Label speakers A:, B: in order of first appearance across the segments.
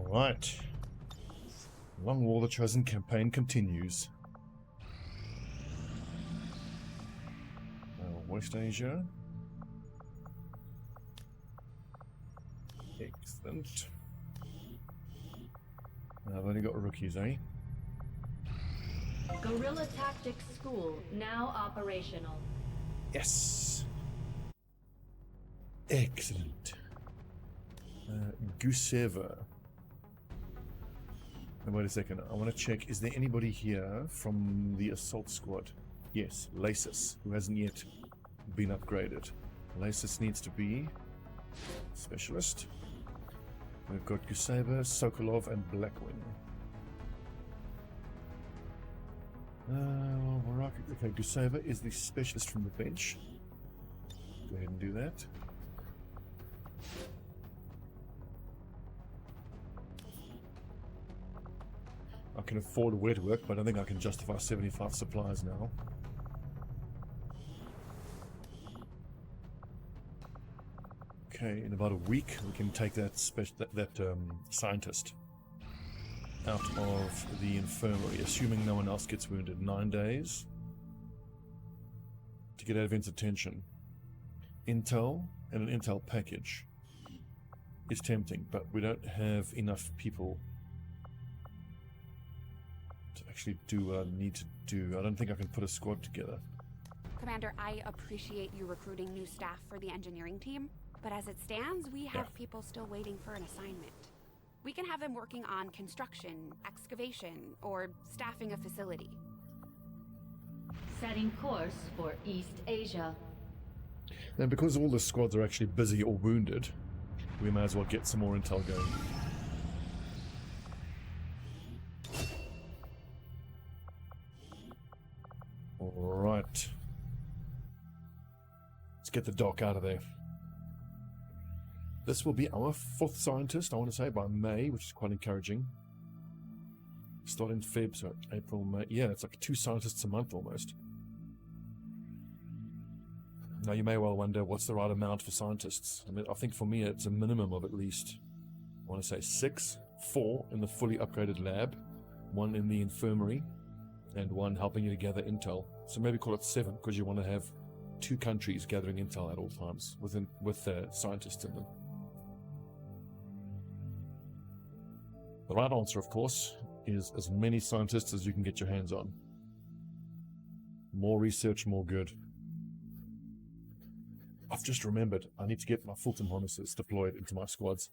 A: Alright. Long War the Chosen campaign continues. West Asia. Excellent. I've only got rookies, eh?
B: Guerrilla Tactics School now operational.
A: Yes! Excellent. Guseva. And wait a second, I want to check, is there anybody here from the assault squad? Yes, Lasis, who hasn't yet been upgraded. Lasis needs to be specialist. We've got Guseva, Sokolov, and Blackwing. Okay, Guseva is the specialist from the bench. Go ahead and do that. I can afford wet work, but I don't think I can justify 75 supplies now. Okay, in about a week we can take that scientist out of the infirmary, assuming no one else gets wounded. 9 days to get Advent's attention. Intel and an intel package is tempting, but we don't have enough people to actually do what I need to do. I don't think I can put a squad together.
C: Commander, I appreciate you recruiting new staff for the engineering team, but as it stands, we have people still waiting for an assignment. We can have them working on construction, excavation, or staffing a facility.
B: Setting course for East Asia.
A: And because all the squads are actually busy or wounded, we may as well get some more intel going. Alright. Let's get the doc out of there. This will be our 4th scientist, I want to say, by May, which is quite encouraging. Starting Feb, so April, May. Yeah, it's like 2 scientists a month almost. Now you may well wonder, what's the right amount for scientists? I mean, I think for me it's a minimum of at least, I want to say 6. 4 in the fully upgraded lab, 1 in the infirmary, and 1 helping you to gather intel. So maybe call it 7, because you want to have 2 countries gathering intel at all times with scientists in them. The right answer, of course, is as many scientists as you can get your hands on. More research, more good. I've just remembered, I need to get my Fulton harnesses deployed into my squads.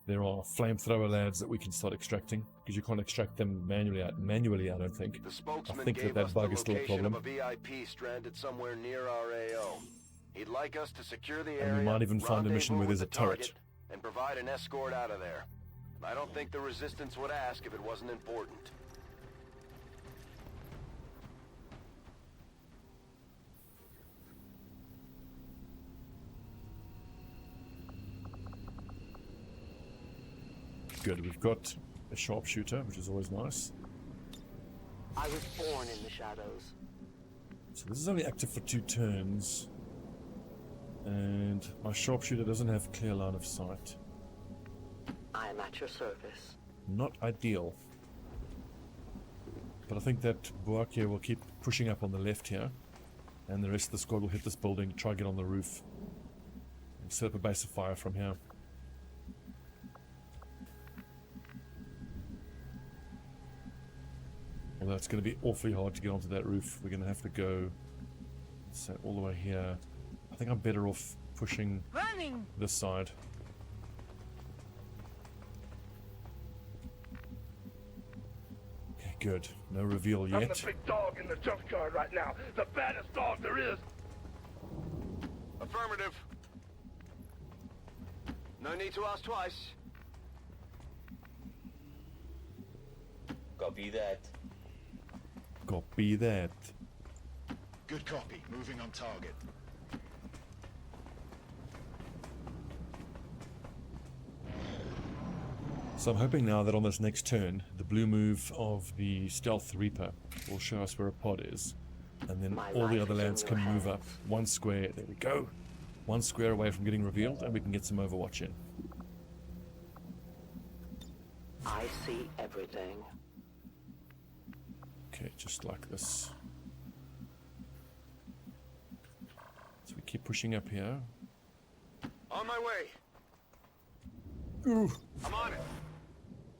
A: There are flamethrower lads that we can start extracting, because you can't extract them manually, I don't think.
D: The spokesman
A: I think
D: gave
A: that
D: us
A: bug
D: the
A: is still a
D: location
A: problem.
D: of a VIP stranded somewhere near our AO. He'd like us to secure the area,
A: And we might even find a mission where there's a turret.
D: And provide an escort out of there. I don't think the Resistance would ask if it wasn't important.
A: Good, we've got a sharpshooter, which is always nice.
E: I was born in the shadows.
A: So this is only active for 2 turns. And my sharpshooter doesn't have clear line of sight.
E: I am at your service.
A: Not ideal. But I think that Buakia will keep pushing up on the left here. And the rest of the squad will hit this building, try to get on the roof. And set up a base of fire from here. Although it's going to be awfully hard to get onto that roof. We're going to have to go, say, all the way here. I think I'm better off pushing this side. Okay, good. No reveal yet.
F: I'm the big dog in the junkyard right now. The baddest dog there is.
D: Affirmative. No need to ask twice.
G: Copy that.
A: Copy that.
H: Good copy. Moving on target.
A: So I'm hoping now that on this next turn, the blue move of the Stealth Reaper will show us where a pod is. And then all the other lads can move up 1 square. There we go. 1 square away from getting revealed, and we can get some Overwatch in.
E: I see everything.
A: Okay, just like this. So we keep pushing up here.
D: On my way.
A: Ooh,
D: I'm on it.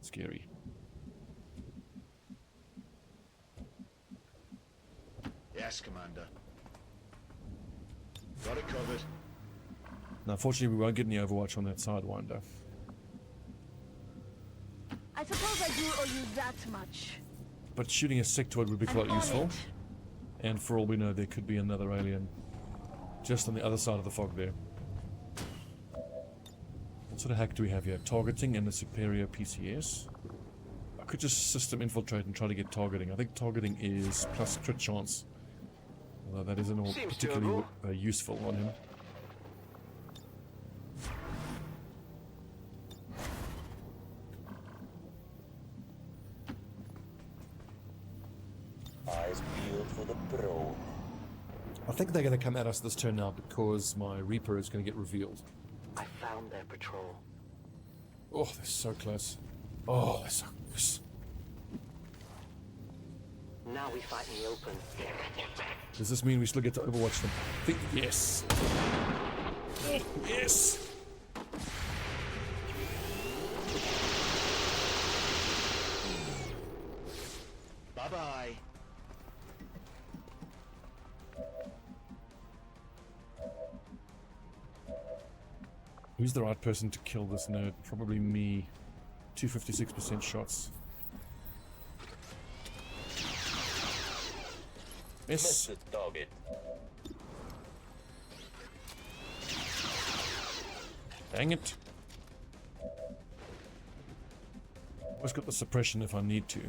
A: scary.
H: Yes, Commander. Got it covered.
A: Now, unfortunately, we won't get any Overwatch on that Sidewinder.
G: I suppose I do owe you that much.
A: But shooting a sectoid would be quite
G: I'm on
A: useful.
G: it.
A: And for all we know, there could be another alien just on the other side of the fog there. What sort of hack do we have here? Targeting and a superior PCS. I could just system infiltrate and try to get targeting. I think targeting is plus crit chance. Although that isn't all
D: Seems
A: particularly
D: doable.
A: useful on him.
I: Eyes peeled for the pro.
A: I think they're going to come at us this turn now because my Reaper is going to get revealed.
E: I found their patrol.
A: Oh, they're so close. Oh, they're so close.
E: Now we fight in the open.
A: Does this mean we still get to overwatch them? Yes. Oh, yes.
H: Bye-bye.
A: Who's the right person to kill this nerd? Probably me. 256% shots. Miss.
I: Miss the target.
A: Dang it. Always got the suppression if I need to.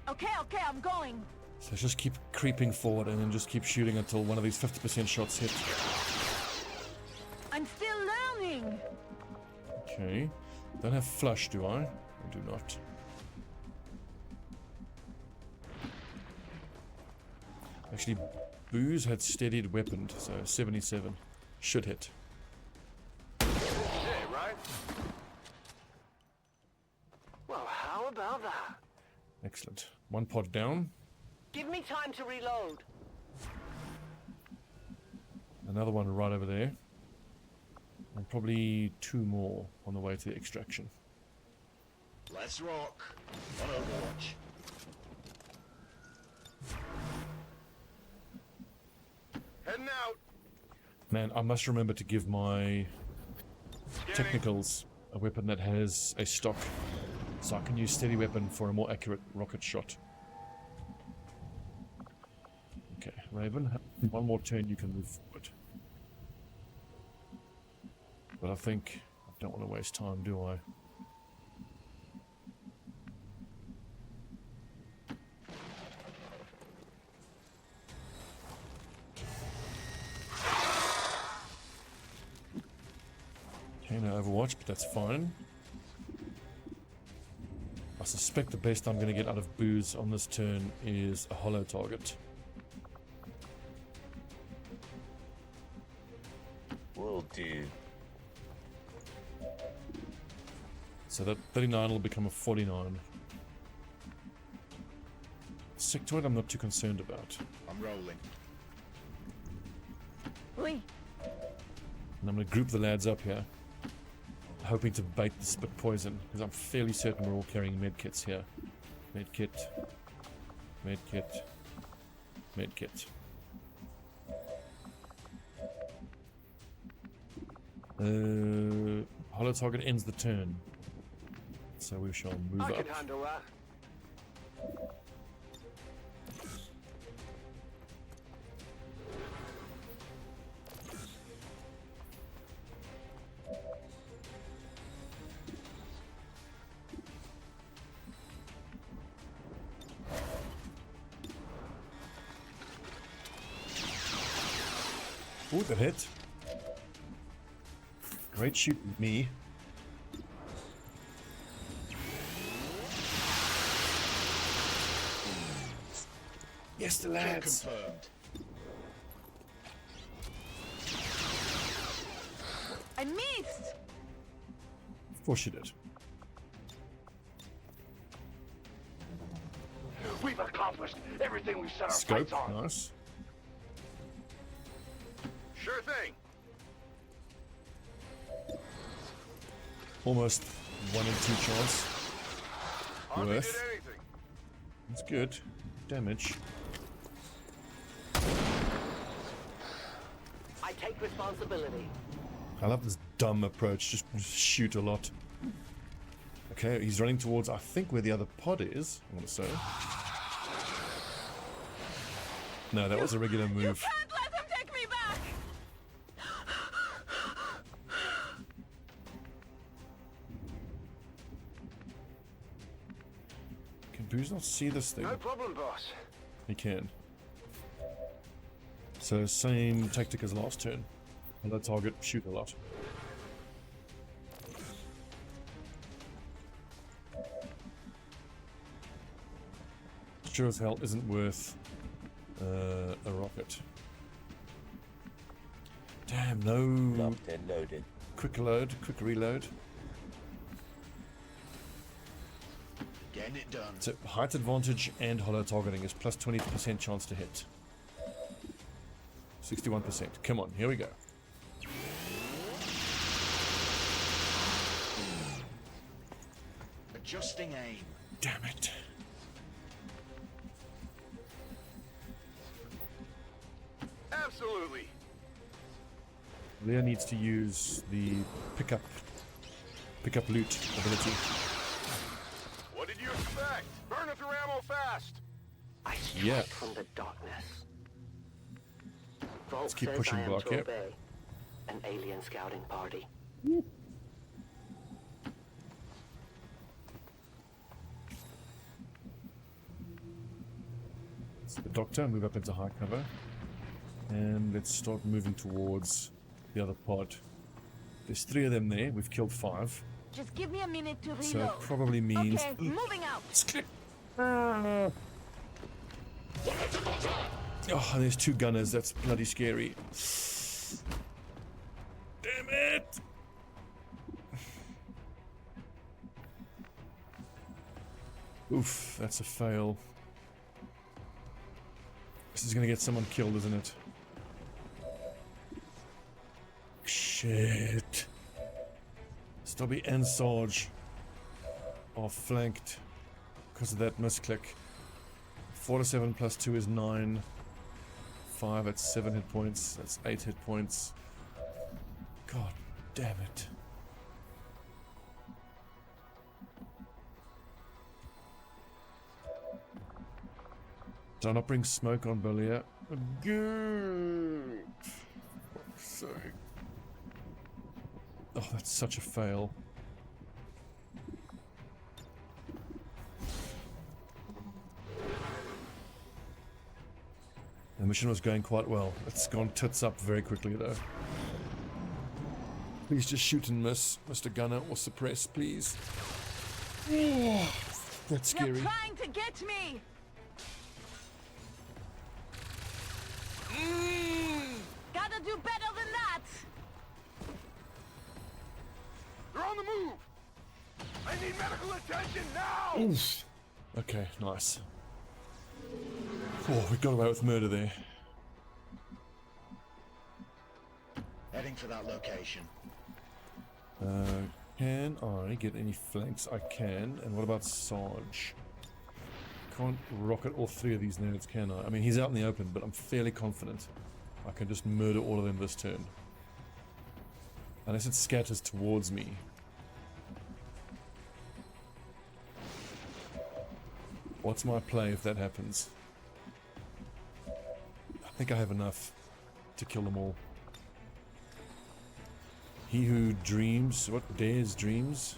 G: Okay, I'm going.
A: So just keep creeping forward and then just keep shooting until one of these 50% shots hit.
G: I'm still learning.
A: Okay. Don't have flush, do I? I do not. Actually, Booze had steadied weaponed, so 77. Should hit.
D: Shit, right? Well, how about that?
A: Excellent. One pod down.
E: Give me time to reload.
A: Another one right over there. And probably two more on the way to the extraction.
H: Let's rock. On Overwatch.
D: Heading out.
A: Man, I must remember to give my technicals a weapon that has a stock, so I can use steady weapon for a more accurate rocket shot. Okay, Raven, one more turn you can move forward. But I think I don't want to waste time, do I? Okay, no Overwatch, but that's fine. I suspect the best I'm going to get out of Booze on this turn is a hollow target.
I: Will do.
A: So that 39 will become a 49. Sectoid I'm not too concerned about.
H: I'm rolling.
G: Oui.
A: And I'm going to group the lads up here, hoping to bait the spit poison, because I'm fairly certain we're all carrying medkits here. Medkit. Medkit. Medkit. Hollow target ends the turn. So we shall move
D: I
A: up.
D: can handle that.
A: Ooh, that hit. Great shoot, me. Yes, the
H: Kill
A: lads.
H: confirmed.
G: I missed.
A: Of course you did.
F: accomplished everything we set our
A: Scope,
F: sights on.
A: nice.
D: Sure thing.
A: Almost 1 in 2 chance.
D: Hardly did
A: Worth.
D: anything.
A: That's good. Damage.
E: I take responsibility.
A: I love this dumb approach. Just shoot a lot. Okay, he's running towards, I think, where the other pod is, I want to say. No, that was a regular move.
G: Can't let him take me back!
A: Can Booze not see this thing?
D: No problem, boss.
A: He can. So, same tactic as last turn. Hello target, shoot a lot. Sure as hell isn't worth a rocket. Damn, no
I: Locked and loaded.
A: quick load, quick reload.
H: Getting it done.
A: So height advantage and hollow targeting is plus 20% chance to hit. 61%. Come on, here we go.
H: Adjusting aim.
A: Damn it.
D: Absolutely.
A: Leah needs to use the pick up loot ability.
D: What did you expect? Burning through ammo fast.
E: I strike
A: Yeah.
E: from the darkness. Vault
A: Let's keep
E: says
A: pushing
E: I am
A: block
E: to
A: here.
E: obey. An alien scouting party.
A: It's the doctor, move up into high cover. And let's start moving towards the other pod. There's 3 of them there, we've killed 5.
G: Just give me a minute to reload.
A: So it probably means...
G: Okay, moving out.
A: Oh, there's 2 gunners, that's bloody scary. Damn it! Oof, that's a fail. This is gonna get someone killed, isn't it? Shit. Stobbie and Sarge are flanked because of that misclick. 4 to 7 plus 2 is 9. 5, that's 7 hit points. That's 8 hit points. God damn it. Did I not bring smoke on Belia? Good. Fuck's sake. Oh, that's such a fail. The mission was going quite well. It's gone tits up very quickly though. Please just shoot and miss, Mr. Gunner, or suppress, please. Oh, that's
G: You're
A: scary.
G: trying to get me! Gotta do better than that!
D: They're on the move. I need medical attention now.
A: Oof. Okay, nice. Oh, we got away with murder there.
H: Heading for that location.
A: Can I get any flanks? I can. And what about Sarge? Can't rocket all 3 of these nerds, can I? I mean, he's out in the open, but I'm fairly confident I can just murder all of them this turn. Unless it scatters towards me. What's my play if that happens? I think I have enough to kill them all. He who dreams, what dares dreams?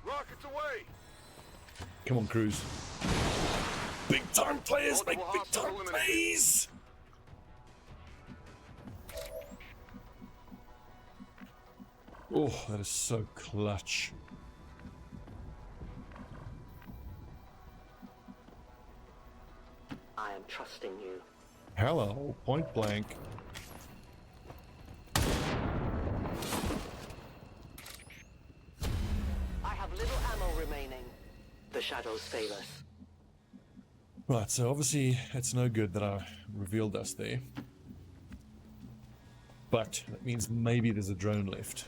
D: Rockets away.
A: Come on, Cruz. Big time players make
D: Multiple
A: big time
D: hostiles eliminated.
A: plays! Oh, that is so clutch.
E: I am trusting you.
A: Hello, point blank.
E: I have little ammo remaining. The shadows fail us.
A: Right, so obviously it's no good that I revealed us there. But that means maybe there's a drone left.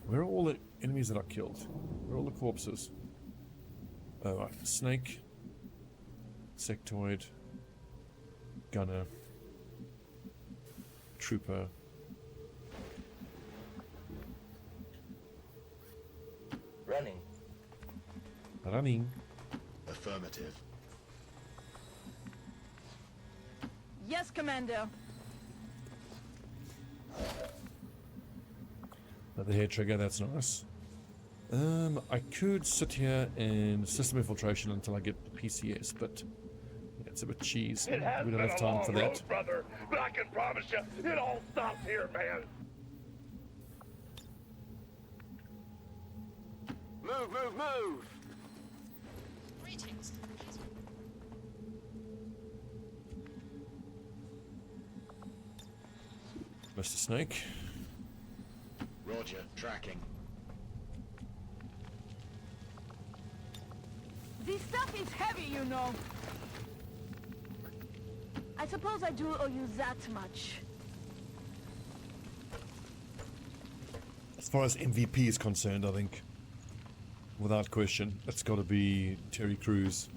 A: Where are all the enemies that I killed? Where are all the corpses? Oh, right. Snake. Sectoid. Gunner. Trooper.
I: Running.
A: Running.
H: Affirmative.
G: Yes, Commander.
A: Another hair trigger, that's nice. I could sit here and system infiltration until I get the PCS, but it's a bit cheese.
F: It has
A: We don't
F: been
A: have
F: a
A: time
F: long
A: for
F: road,
A: that.
F: brother, but I can promise you, it all stops here, man.
D: Move, move, move!
A: Mr. Snake.
H: Roger, tracking.
G: This stuff is heavy, you know. I suppose I do owe you that much.
A: As far as MVP is concerned, I think, without question, it's got to be Terry Crews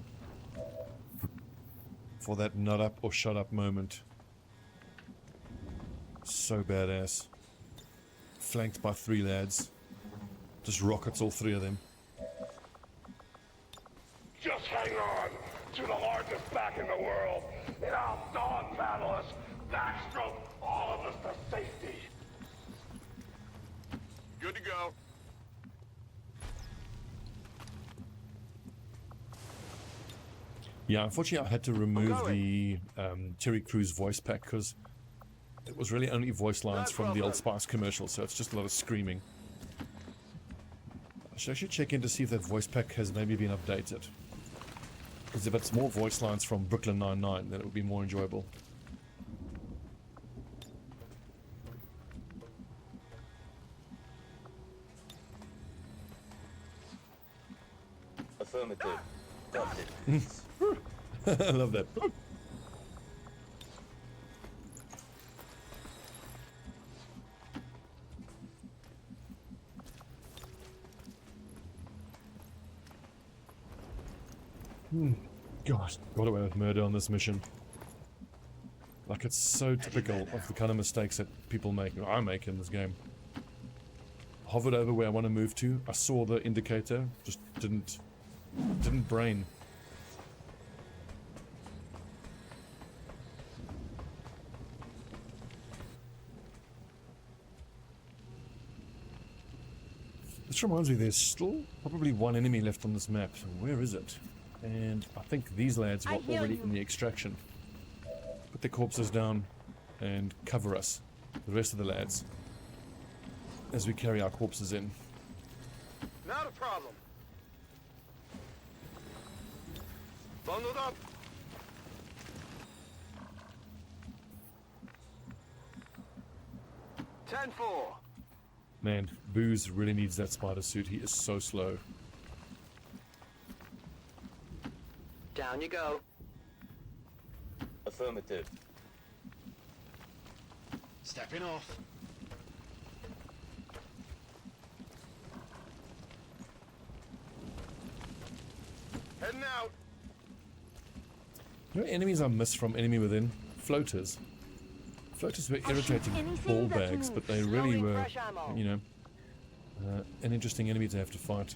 A: for that nut up or shut up moment. So badass. Flanked by 3 lads. Just rockets all 3 of them.
F: Just hang on to the largest back in the world, and I'll dog battle us, backstroke all of us to safety. Good to go.
A: Yeah, unfortunately I had to remove the Terry Crews voice pack because it was really only voice lines from the Old Spice commercial, so it's just a lot of screaming. I should check in to see if that voice pack has maybe been updated. Because if it's more voice lines from Brooklyn Nine-Nine, then it would be more enjoyable.
I: Affirmative. Got it.
A: I love that. Gosh, got away with murder on this mission. Like, it's so typical of the kind of mistakes that people make, or I make in this game. Hovered over where I want to move to. I saw the indicator, just didn't brain. This reminds me, there's still probably 1 enemy left on this map. So where is it? And I think these lads were already in the extraction. Put their corpses down and cover us, the rest of the lads, as we carry our corpses in.
D: Not a problem. Bundled up. Ten-4.
A: Man, Booze really needs that spider suit. He is so slow.
E: Down you go.
I: Affirmative.
H: Stepping off.
F: Heading out.
A: You know, enemies I miss from Enemy Within? Floaters. Floaters were irritating ball bags, but they really were, you know, an interesting enemy to have to fight.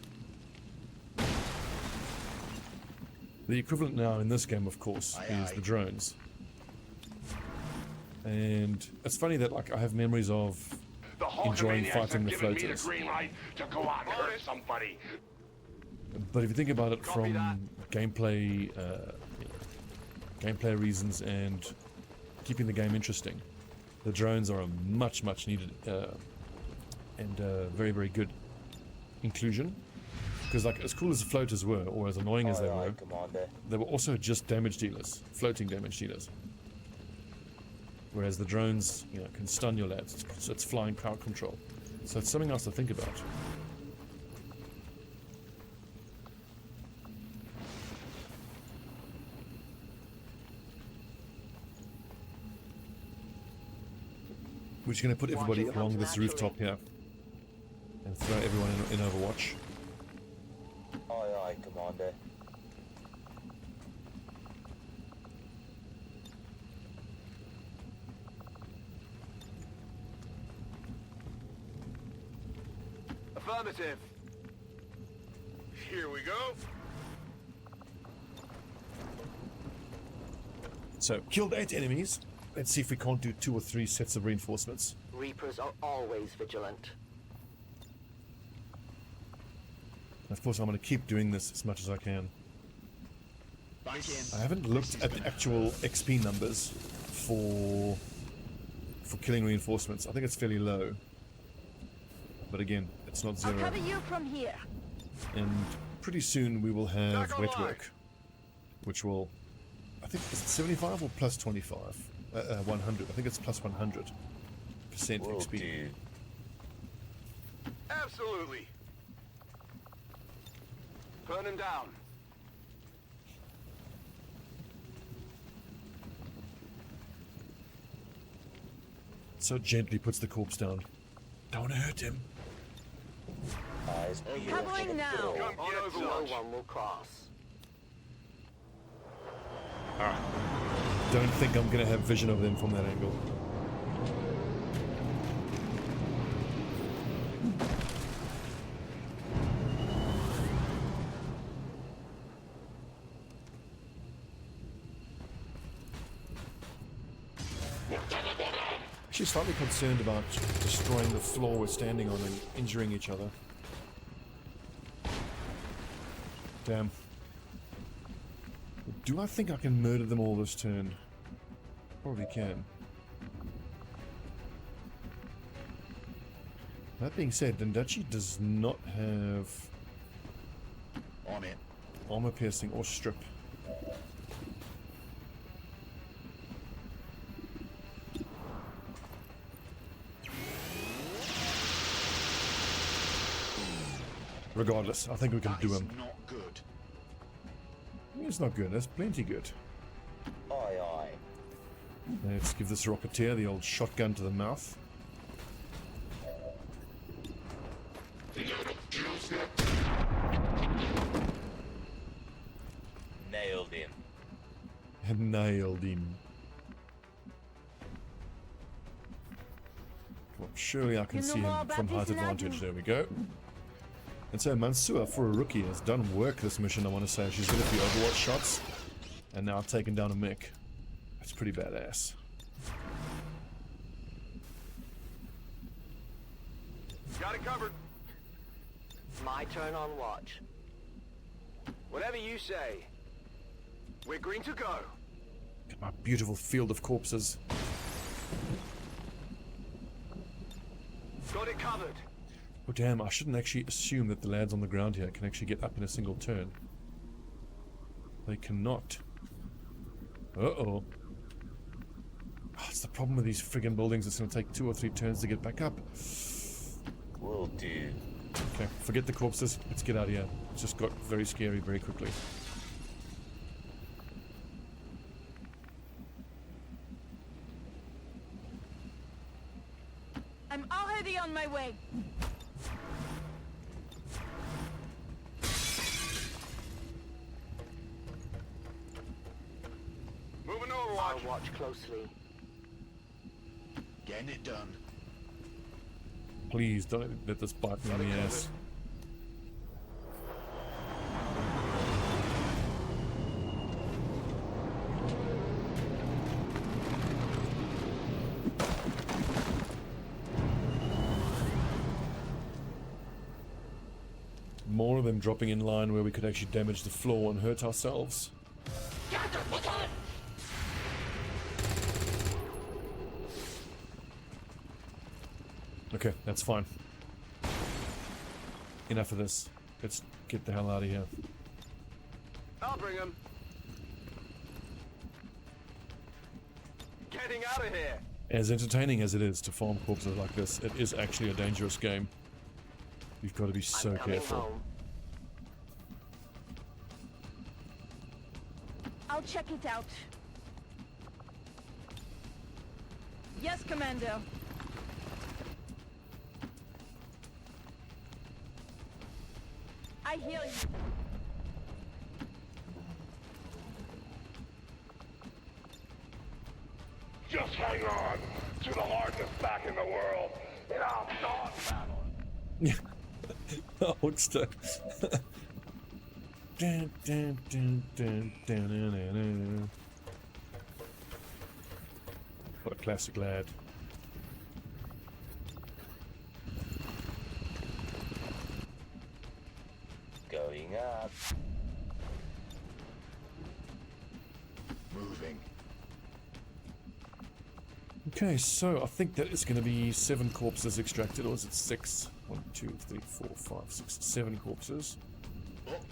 A: The equivalent now in this game, of course, is the drones. And it's funny that, like, I have memories of enjoying fighting the floaters.
F: Green light to go out and hurt somebody.
A: But if you think about it from gameplay reasons and keeping the game interesting, the drones are a much needed and very, very good inclusion. Because, like, as cool as the floaters were, or as annoying as they were also just damage dealers, floating damage dealers. Whereas the drones, you know, can stun your lads. It's flying crowd control. So it's something else to think about. We're just going to put everybody
E: Watching
A: along
E: comes
A: this
E: naturally.
A: rooftop here. And throw everyone in Overwatch.
I: Aye, aye, Commander.
D: Affirmative.
F: Here we go.
A: So, killed 8 enemies. Let's see if we can't do 2 or 3 sets of reinforcements.
E: Reapers are always vigilant.
A: Of course, I'm going to keep doing this as much as I can.
H: Back in.
A: I haven't looked at the actual XP numbers for killing reinforcements. I think it's fairly low. But again, it's not
G: I'll
A: 0.
G: cover you from here.
A: And pretty soon we will have
F: Back
A: wet
F: online.
A: work. Which will, I think, is it 75 or plus 25? 100. I think it's plus 100%
I: Will
A: XP.
I: do.
D: Absolutely. Burn him down.
A: So gently puts the corpse down. Don't hurt him.
I: Eyes peeled.
G: Covering now.
F: Come
D: On
F: get
D: Overwatch.
E: No
F: some.
E: one will cross.
A: Don't think I'm going to have vision of them from that angle. Actually slightly concerned about destroying the floor we're standing on and injuring each other. Damn. Do I think I can murder them all this turn? Probably can. That being said, Dendachi does not have
H: On it.
A: armor piercing or strip. Regardless, I think we can
H: That
A: do
H: is
A: him.
H: not good.
A: It's not good, that's plenty good.
I: Aye, aye.
A: Let's give this Rocketeer the old shotgun to the mouth.
I: Nailed him.
A: And nailed him. Well, surely I can
G: You know
A: see
G: more
A: him
G: about
A: from
G: this
A: height
G: than I
A: advantage.
G: do.
A: There we go. And so Mansour, for a rookie, has done work this mission, I want to say. She's hit a few Overwatch shots, and now taken down a mech. That's pretty badass.
D: Got it covered.
E: My turn on watch.
D: Whatever you say. We're green to go.
A: Get my beautiful field of corpses.
D: Got it covered.
A: Oh damn, I shouldn't actually assume that the lads on the ground here can actually get up in a single turn. They cannot. Uh-oh. Oh, it's the problem with these friggin' buildings. It's going to take 2 or 3 turns to get back up.
I: Will do.
A: Okay, forget the corpses. Let's get out of here. It just got very scary very quickly.
G: I'm already on my way.
D: Moving
E: I'll
D: Overwatch.
E: watch closely.
H: Getting it done.
A: Please don't let this bite me in the ass. More of them dropping in line where we could actually damage the floor and hurt ourselves. Okay, that's fine. Enough of this. Let's get the hell out of here.
D: I'll bring him. Getting out of here.
A: As entertaining as it is to farm corpses like this, it is actually a dangerous game. You've got to be so
E: I'm coming
A: careful.
E: home.
G: I'll check it out. Yes, Commando. I hear you.
F: Just hang on to the largest back in the world, and I'll dog battle.
A: Hulkster. Dun, dun, dun, dun, dun, dun, dun, dun. What a classic lad.
I: Going up.
H: Moving.
A: Okay, so I think that is going to be 7 corpses extracted, or is it 6? 1, 2, 3, 4, 5, 6, 7 corpses.
H: Window.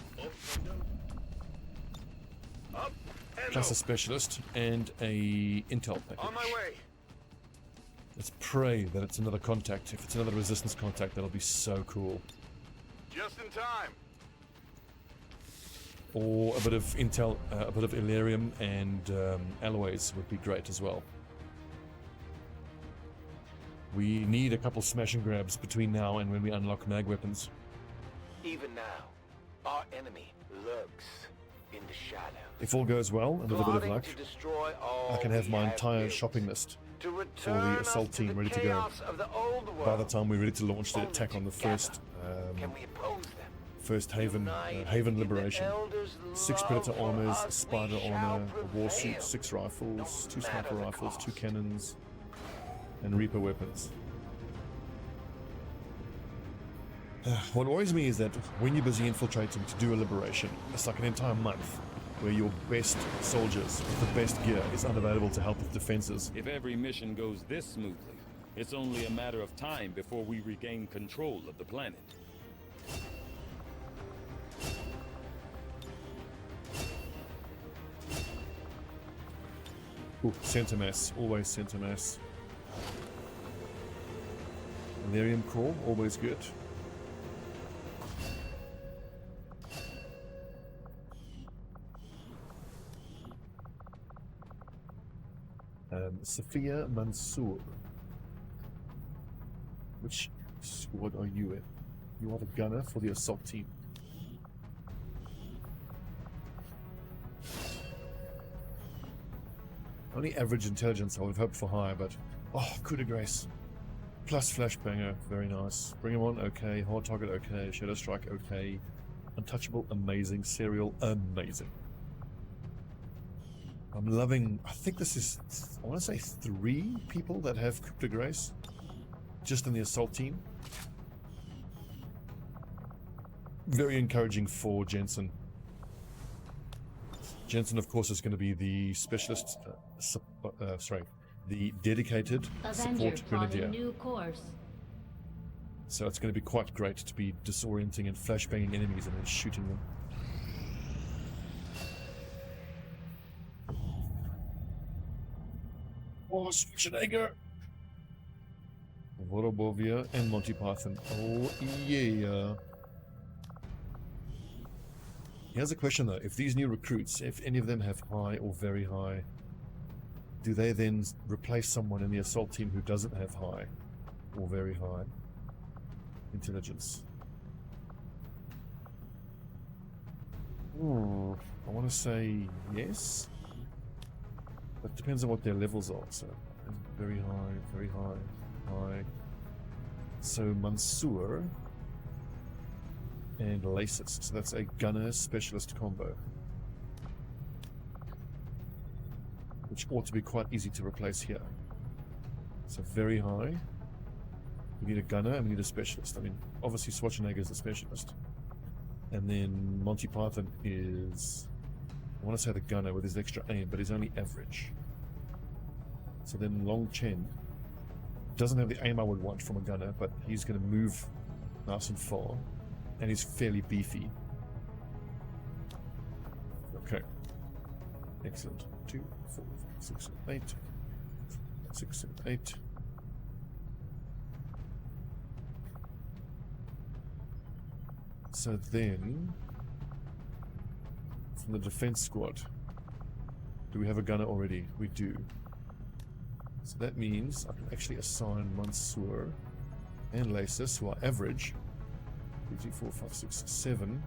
F: Up and
A: Plus a
F: over.
A: specialist and a intel package.
F: On my way.
A: Let's pray that it's another contact. If it's another resistance contact, that'll be so cool.
F: Just in time.
A: Or a bit of intel, a bit of Illyrium and alloys would be great as well. We need a couple smash and grabs between now and when we unlock mag weapons.
D: Even now, our enemy lurks in the shadows.
A: If all goes well and with a bit of
D: plotting
A: luck,
D: to destroy all
A: I can have
D: we
A: my entire
D: built,
A: shopping list
D: to
A: for
D: return
A: the
D: us
A: assault team
D: the
A: ready to go.
D: chaos of the old world.
A: By the time we're ready to launch the
D: Only
A: attack on the
D: together
A: first
D: can we oppose them.
A: Haven
D: United in the
A: liberation.
D: Elders'
A: 6
D: love
A: Predator
D: for
A: armors,
D: us,
A: Spider
D: we shall
A: armor, a war suit,
D: prevail.
A: 6 rifles, 2
D: No matter
A: sniper
D: the
A: rifles, 2
D: cost.
A: cannons, and Reaper weapons. What worries me is that when you're busy infiltrating to do a liberation, it's like an entire month where your best soldiers with the best gear is unavailable to help with defenses.
J: If every mission goes this smoothly, it's only a matter of time before we regain control of the planet.
A: Ooh, center mass, always center mass. Illyrium core, always good. Sophia Mansour. Which squad are you in? You are the gunner for the assault team. Only average intelligence, I would have hoped for higher, but... Oh, coup de grace. Plus flashbanger, very nice. Bring him on, okay. Hard target, okay. Shadow strike, okay. Untouchable, amazing. Serial, amazing. I'm loving... I think this is... I want to say 3 people that have coup de grace. Just in the assault team. Very encouraging for Jensen. Jensen, of course, is going to be the specialist... the dedicated
B: Avenger
A: support
B: plotting
A: grenadier.
B: new course.
A: So it's going to be quite great to be disorienting and flashbanging enemies and then shooting them. Oh, Schwarzenegger! Vorobovia and Monty Python. Oh, yeah. Here's a question though. If these new recruits, if any of them have high or very high, do they then replace someone in the assault team who doesn't have high or very high intelligence? Ooh, I want to say yes. That depends on what their levels are. So very high, very high, high. So Mansour and Laces. So that's a gunner specialist combo, which ought to be quite easy to replace here. So very high. We need a gunner and we need a specialist. I mean, obviously Schwarzenegger is the specialist. And then Monty Python is, I want to say the gunner with his extra aim, but he's only average. So then Long Chen doesn't have the aim I would want from a gunner, but he's going to move nice and far. And he's fairly beefy. Okay. Excellent. 2, 4, 6, 8. 6, 7, 8. So then, from the defense squad, do we have a gunner already? We do. So that means I can actually assign Mansour and Lasis, who are average. 2, 3, 4, 5, 6, 7.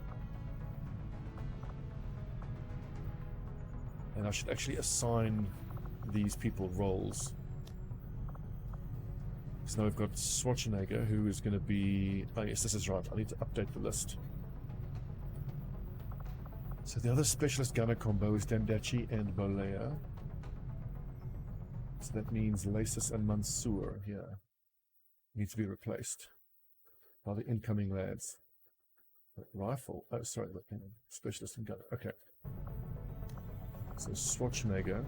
A: And I should actually assign these people roles. So now we've got Schwarzenegger, who is going to be... Oh yes, this is right. I need to update the list. So the other specialist gunner combo is Dandachi and Bolea. So that means Lasis and Mansour here need to be replaced by the incoming lads. Rifle. Oh, sorry. Specialist and gunner. Okay. So Schwarzenegger.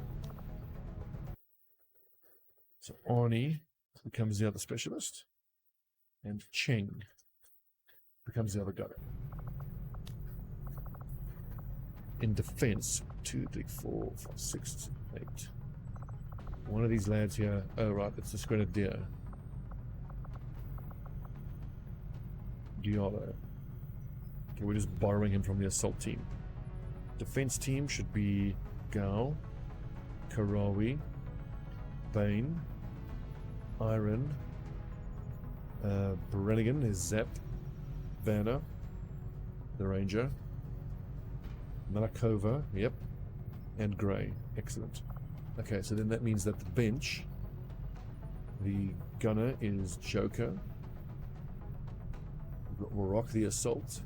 A: So Arnie becomes the other specialist. And Cheng becomes the other gunner. In defense, 2, 3, 4, 5, 6, 8. One of these lads here. Oh, right. It's the Grenadier. Diallo. Okay, we're just borrowing him from the assault team. Defense team should be Gao, Karawi, Bane, Iron, Brennigan is Zap, Vanna, the Ranger, Malakova, yep, and Grey. Excellent. Okay, so then that means that the bench, the gunner is Joker, we'll rock the assault,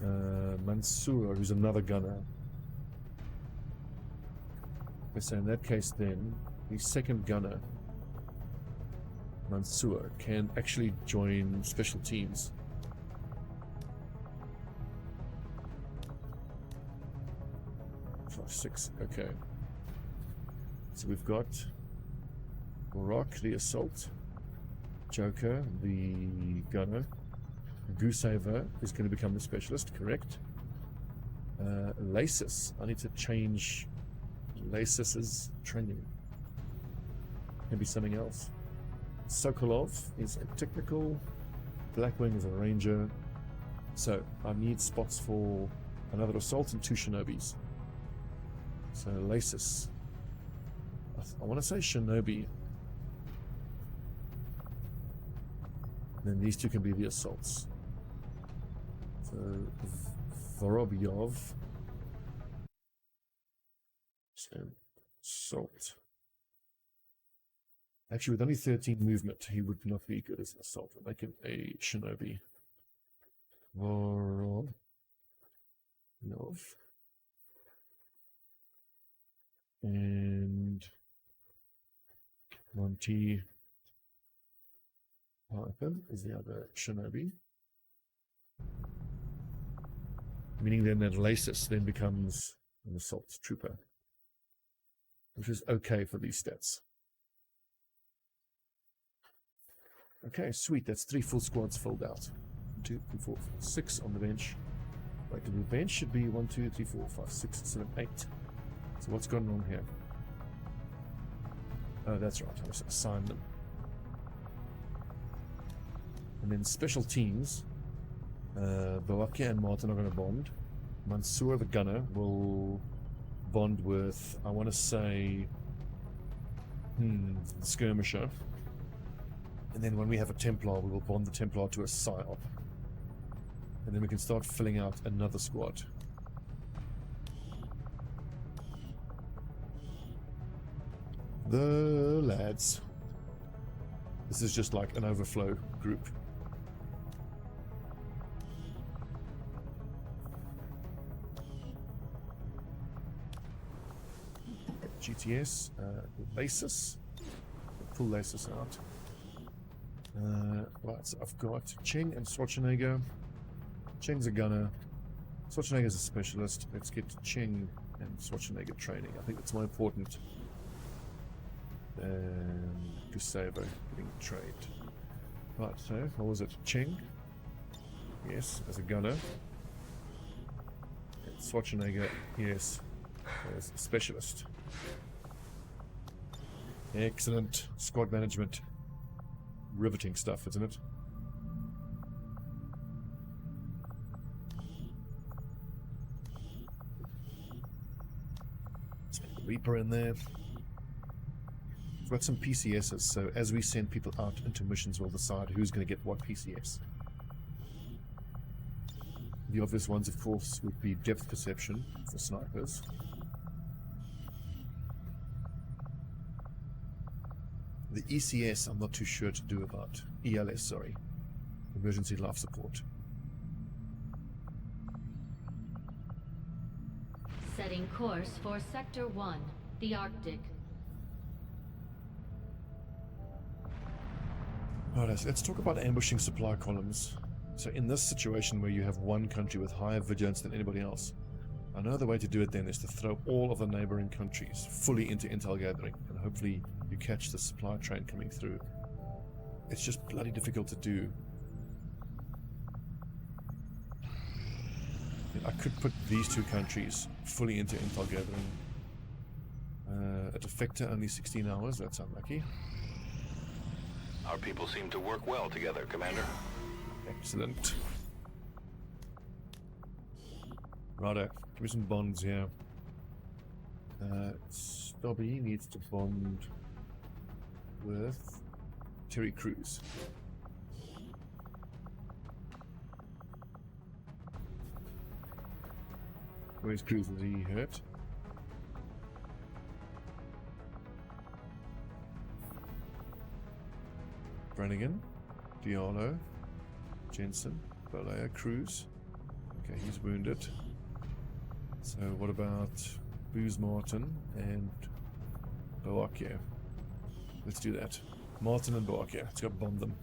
A: Mansour, who's another gunner. Okay, so in that case then, the second gunner, Mansour, can actually join special teams. Six, okay. So we've got Rock, the assault, Joker, the gunner, Goosehaver is going to become the specialist, correct? Lasis, I need to change Lasis's training. Can be something else. Sokolov is a technical, Blackwing is a ranger. So I need spots for another assault and 2 shinobis. So Lasis, I want to say Shinobi. Then these 2 can be the assaults. So Vorobyov. So assault. Actually, with only 13 movement, he would not be good as an assault. I'll make him a Shinobi. Vorobyov. And Monty Python is the other Shinobi. Meaning then that Lasis then becomes an assault trooper, which is okay for these stats. Okay, sweet. That's 3 full squads filled out. 2, 3, 4, 5, 6 on the bench. Right, the bench should be 1, 2, 3, 4, 5, 6, 7, 8. So what's going on here? Oh, that's right. I was assigned them. And then special teams. Balakia and Martin are going to bond. Mansour, the gunner, will bond with, I want to say, the skirmisher. And then when we have a Templar, we will bond the Templar to a Psyop. And then we can start filling out another squad. The lads. This is just like an overflow group. GTS, Lasis. Pull Lasis out. Right, so I've got Cheng and Schwarzenegger. Cheng's a gunner. Schwarzenegger's a specialist. Let's get Cheng and Schwarzenegger training. I think that's more important than Gustavo getting trained. Right, so what was it? Cheng? Yes, as a gunner. And Schwarzenegger, yes, as a specialist. Excellent. Squad management. Riveting stuff, isn't it? Let's get the Reaper in there. We've got some PCSs, so as we send people out into missions, we'll decide who's going to get what PCS. The obvious ones, of course, would be depth perception for snipers. The ECS, I'm not too sure to do about. ELS, sorry. Emergency life support.
B: Setting course for Sector 1, the Arctic.
A: Alright, let's talk about ambushing supply columns. So in this situation where you have one country with higher vigilance than anybody else, another way to do it then is to throw all of the neighboring countries fully into intel gathering, and hopefully you catch the supply train coming through. It's just bloody difficult to do. I could put these two countries fully into intel gathering. A defector only 16 hours, that's unlucky.
D: Our people seem to work well together, Commander.
A: Excellent. Righto, give me some bonds here. Stobbie needs to bond with Terry Crews. Where's Crews? Is he hurt? Brannigan, Diallo, Jensen, Bolea, Cruz. Okay, he's wounded. So what about Booze Martin and Boakia? Let's do that. Martin and Boakia. Let's go bomb them.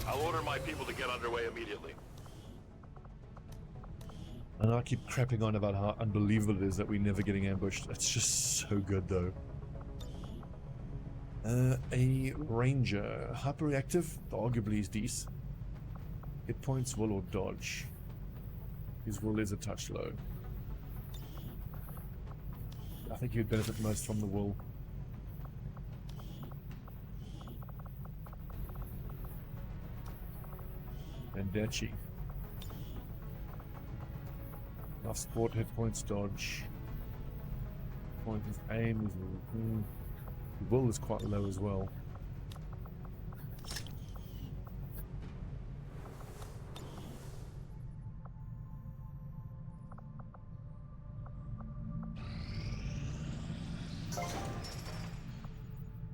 F: I'll order my people to get underway immediately.
A: And I keep crapping on about how unbelievable it is that we're never getting ambushed. It's just so good, though. A ranger. Hyperreactive? Arguably is decent. Hit points, will or dodge. His will is a touch low. I think he'd benefit most from the will. And Dachi. Our support, hit points, dodge. Point of aim is will is quite low as well.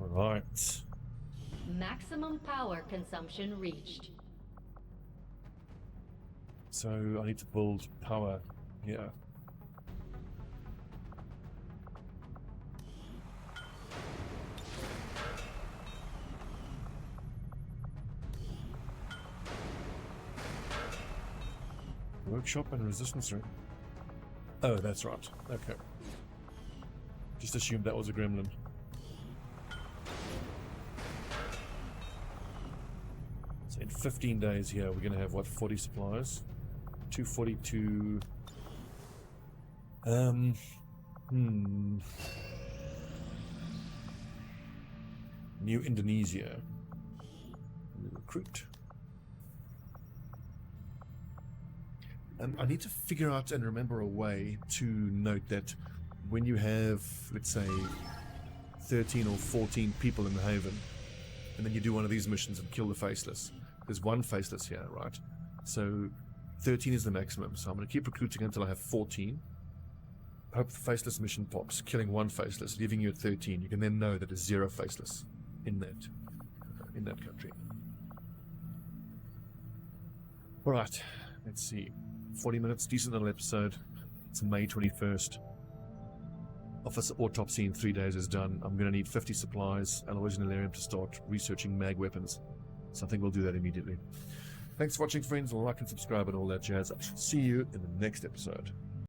A: Alright.
B: Maximum power consumption reached.
A: So I need to build power here. Workshop and resistance room. Oh, that's right. Okay. Just assumed that was a gremlin. So in 15 days here, we're going to have, what, 40 supplies? 242... New Indonesia. Recruit. I need to figure out and remember a way to note that when you have, let's say, 13 or 14 people in the Haven, and then you do one of these missions and kill the Faceless. There's one Faceless here, right? So 13 is the maximum. So I'm going to keep recruiting until I have 14. Hope the Faceless mission pops, killing one Faceless, leaving you at 13. You can then know that there's 0 Faceless in that country. Alright, let's see. 40 minutes, decent little episode. It's May 21st. Officer autopsy in 3 days is done. I'm going to need 50 supplies, alloys and Elerium to start researching mag weapons. So I think we'll do that immediately. Thanks for watching, friends. Like and subscribe and all that jazz. I shall see you in the next episode.